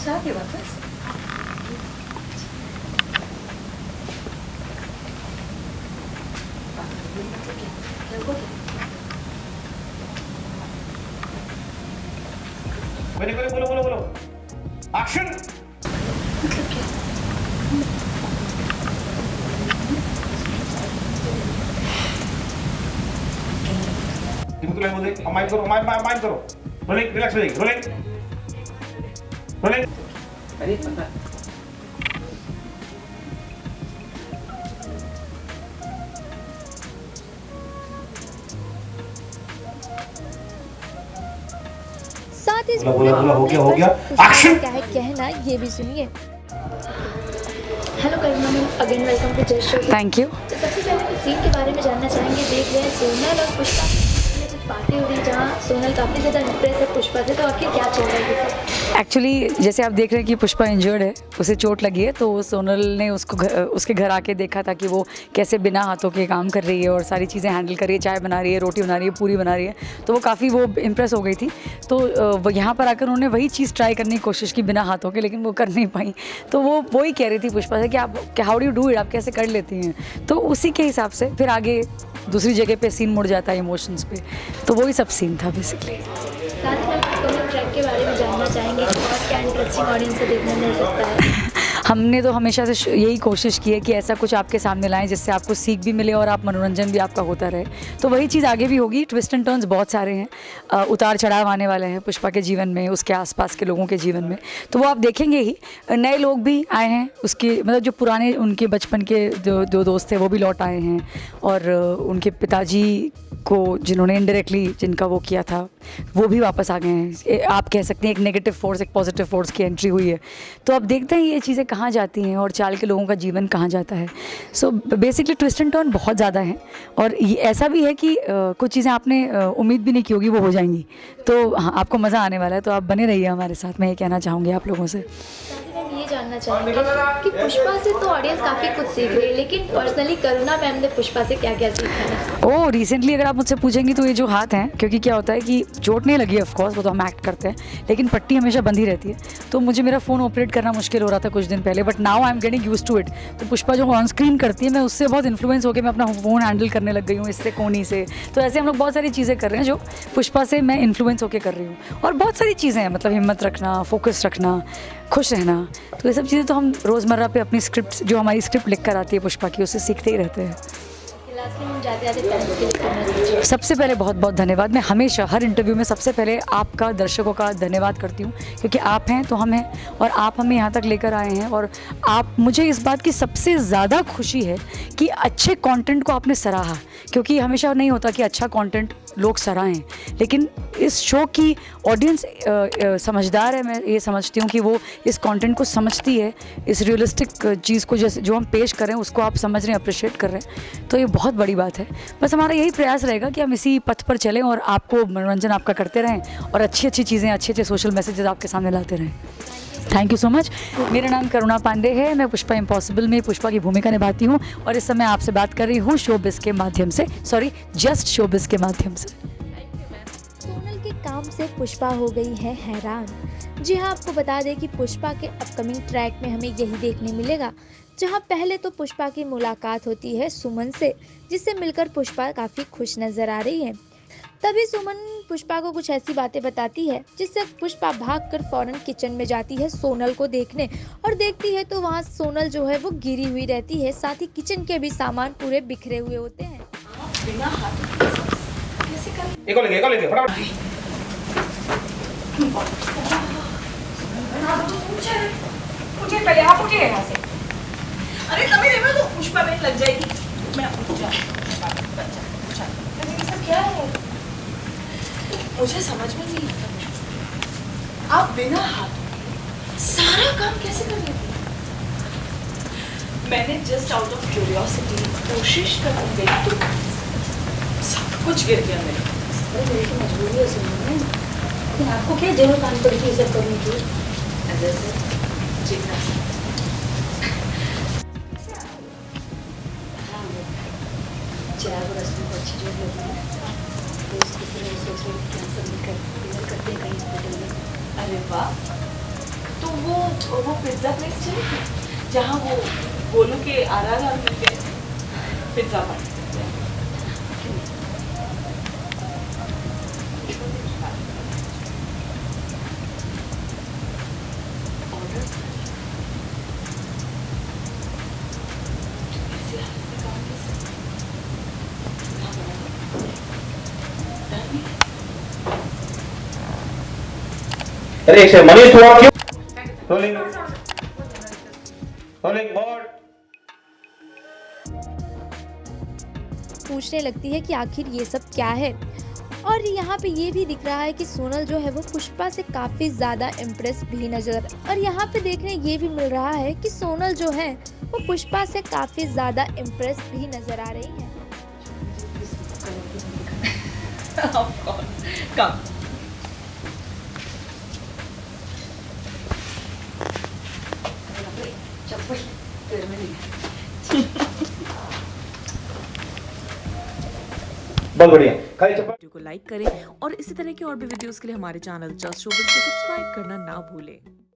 अच्छा के वापस बोलो बोलो बोलो एक्शन माइंड करो माइंड करो रोलिंग रिलैक्स हो जाएगी रोलिंग अरे पता साथ ही इस बोला, पूरे हो गया, मामले हो गया। पर पुष्पा Action! का क्या है कहना ये भी सुनिए। Hello Karuna ma'am, again welcome to just show. Thank you. तो सबसे पहले कुछ सीन के बारे में जानना चाहेंगे। देख रहे हैं सोनल और पुष्पा में कुछ बातें हो रही जहाँ सोनल काफ़ी ज़्यादा इंप्रेस है पुष्पा से, तो आखिर क्या चल रहा है ये सब? एक्चुअली जैसे आप देख रहे हैं कि पुष्पा इंजर्ड है, उसे चोट लगी है, तो सोनल ने उसके घर आके देखा था कि वो कैसे बिना हाथों के काम कर रही है और सारी चीज़ें हैंडल कर रही है, चाय बना रही है, रोटी बना रही है, पूरी बना रही है, तो वो काफ़ी वो इम्प्रेस हो गई थी। तो वो यहाँ पर आकर उन्होंने वही चीज़ ट्राई करने की कोशिश की बिना हाथों के, लेकिन वो कर नहीं पाई। तो वो वही कह रही थी पुष्पा से कि आप how do you do it, आप कैसे कर लेती हैं। तो उसी के हिसाब से फिर आगे दूसरी जगह पे सीन मुड़ जाता है इमोशंस पे, तो वही सब सीन था बेसिकली। साथ ही मैम अपकमिंग ट्रैक के बारे में जानना चाहेंगे कि और क्या इंटरेस्टिंग ऑडियंस को देखने मिल सकता है? हमने तो हमेशा से यही कोशिश की है कि ऐसा कुछ आपके सामने लाएं जिससे आपको सीख भी मिले और आप मनोरंजन भी आपका होता रहे। तो वही चीज़ आगे भी होगी। ट्विस्ट एंड टर्न्स बहुत सारे हैं, उतार चढ़ाव आने वाले हैं पुष्पा के जीवन में, उसके आसपास के लोगों के जीवन में, तो वो आप देखेंगे ही। नए लोग भी आए हैं उसके, मतलब जो पुराने उनके बचपन के जो दोस्त थे वो भी लौट आए हैं, और उनके पिताजी को जिन्होंने इनडायरेक्टली जिनका वो किया था वो भी वापस आ गए हैं। आप कह सकते हैं एक नेगेटिव फोर्स एक पॉजिटिव फोर्स की एंट्री हुई है। तो अब देखते हैं ये चीज़ें कहाँ जाती हैं और चाल के लोगों का जीवन कहाँ जाता है। So basically twist and turn बहुत ज़्यादा है, और ये ऐसा भी है कि कुछ चीज़ें आपने उम्मीद भी नहीं की होगी वो हो जाएंगी। तो हाँ, आपको मज़ा आने वाला है, तो आप बने रहिए हमारे साथ। मैं ये कहना चाहूँगी आप लोगों से। मैम ये जानना चाहेंगे कि पुष्पा से तो ऑडियंस काफ़ी कुछ सीख रही है, लेकिन पर्सनली करुणा मैम ने पुष्पा से क्या क्या सीखा है? ओह, रिसेंटली अगर आप मुझसे पूछेंगी तो ये जो हाथ हैं, क्योंकि क्या होता है कि चोट नहीं लगी ऑफ कोर्स, वो तो हम एक्ट करते हैं, लेकिन पट्टी हमेशा बंधी रहती है, तो मुझे मेरा फ़ोन ऑपरेट करना मुश्किल हो रहा था कुछ दिन पहले, but now I am getting used to it. तो पुष्पा जो ऑन स्क्रीन करती है, मैं उससे बहुत इन्फ्लुएंस होकर मैं अपना फ़ोन हैंडल करने लग गई हूँ, इससे कोनी से। तो ऐसे हम लोग बहुत सारी चीज़ें कर रहे हैं जो पुष्पा से मैं इन्फ्लुएंस होकर कर रही हूँ, और बहुत सारी चीज़ें हैं, मतलब हिम्मत रखना, फोकस रखना, खुश रहना। तो ये सब चीज़ें तो हम रोज़मर्रा पे अपनी स्क्रिप्ट, जो हमारी स्क्रिप्ट लिख कर आती है पुष्पा की, उससे सीखते ही रहते हैं। सबसे पहले बहुत बहुत धन्यवाद। मैं हमेशा हर इंटरव्यू में सबसे पहले आपका, दर्शकों का धन्यवाद करती हूँ, क्योंकि आप हैं तो हम हैं, और आप हमें यहाँ तक लेकर आए हैं, और आप, मुझे इस बात की सबसे ज़्यादा खुशी है कि अच्छे कंटेंट को आपने सराहा, क्योंकि हमेशा नहीं होता कि अच्छा कंटेंट लोग सराहें, लेकिन इस शो की ऑडियंस समझदार है। मैं ये समझती हूँ कि वो इस कंटेंट को समझती है, इस रियलिस्टिक चीज़ को, जैसे जो हम पेश कर रहे हैं उसको आप समझ रहे हैं, अप्रिशिएट कर रहे हैं, तो ये बहुत बड़ी बात है। बस हमारा यही प्रयास रहेगा कि हम इसी पथ पर चलें और आपको मनोरंजन आपका करते रहें, और अच्छी अच्छी चीज़ें, अच्छे अच्छे सोशल मैसेजेस आपके सामने लाते रहें। Thank you so much. मेरा नाम करुणा पांडे है, मैं पुष्पा इम्पॉसिबल में पुष्पा की भूमिका निभाती हूँ, और इस समय आपसे बात कर रही हूँ शोबिज़ के माध्यम से, सॉरी, जस्ट शोबिज़ के माध्यम से। सोनल के काम से पुष्पा हो गई है हैरान। जी हाँ, आपको बता दें कि पुष्पा के अपकमिंग ट्रैक में हमें यही देखने मिलेगा, जहाँ पहले तो पुष्पा की मुलाकात होती है सुमन से, जिससे मिलकर पुष्पा काफ़ी खुश नजर आ रही है। तभी सुमन पुष्पा को कुछ ऐसी बातें बताती है जिससे पुष्पा भागकर फौरन किचन में जाती है सोनल को देखने, और देखती है तो वहाँ सोनल जो है वो गिरी हुई रहती है, साथ ही किचन के भी सामान पूरे बिखरे हुए होते हैं। बिना हाथ कैसे कर? एक और लेंगे फटाफट। मुझे पहले आप उठिए यहाँ से। अरे तभी देखो तो पुष्पा में लग जाएगी। मैं उठ जा। ये सब क्या है? मुझे समझ में नहीं आता। आप बिना हाथ सारा काम कैसे कर लेते हैं? मैंने जस्ट आउट ऑफ क्यूरियोसिटी कोशिश कर देखी तो सब कुछ गिर गया मेरे। मेरी तो मजबूरी है सुनने में, लेकिन आपको क्या जरूरत काम पड़ी थी ये सब करने की? चिराग और रश्मि को अच्छी जॉब लगी है, तो इसकी फिर सोच रही थी कैंसिल नहीं कर करते हैं कहीं हॉस्पिटल में। अरे वाह, तो वो और वो पिज्ज़ा प्लेस चले जहाँ वो गोलू के आराम मिलते हैं पिज्ज़ा पार्टी अरे एक मनीष थोड़ा क्यों रोलिंग रोलिंग बोर्ड पूछने लगती है कि आखिर ये सब क्या है। और यहाँ पे ये भी दिख रहा है कि सोनल जो है वो पुष्पा से काफ़ी ज़्यादा इम्प्रेस भी नज़र, और यहाँ पे देखने ये भी मिल रहा है कि सोनल जो है वो पुष्पा से काफ़ी ज़्यादा इम्प्रेस भी नज़र आ रही है। Of course. Come. बहुत बढ़िया खाली चप्पल वीडियो को लाइक करें और इसी तरह की और भी वीडियोस के लिए हमारे चैनल जस्ट शोबिज़ को सब्सक्राइब करना ना भूलें।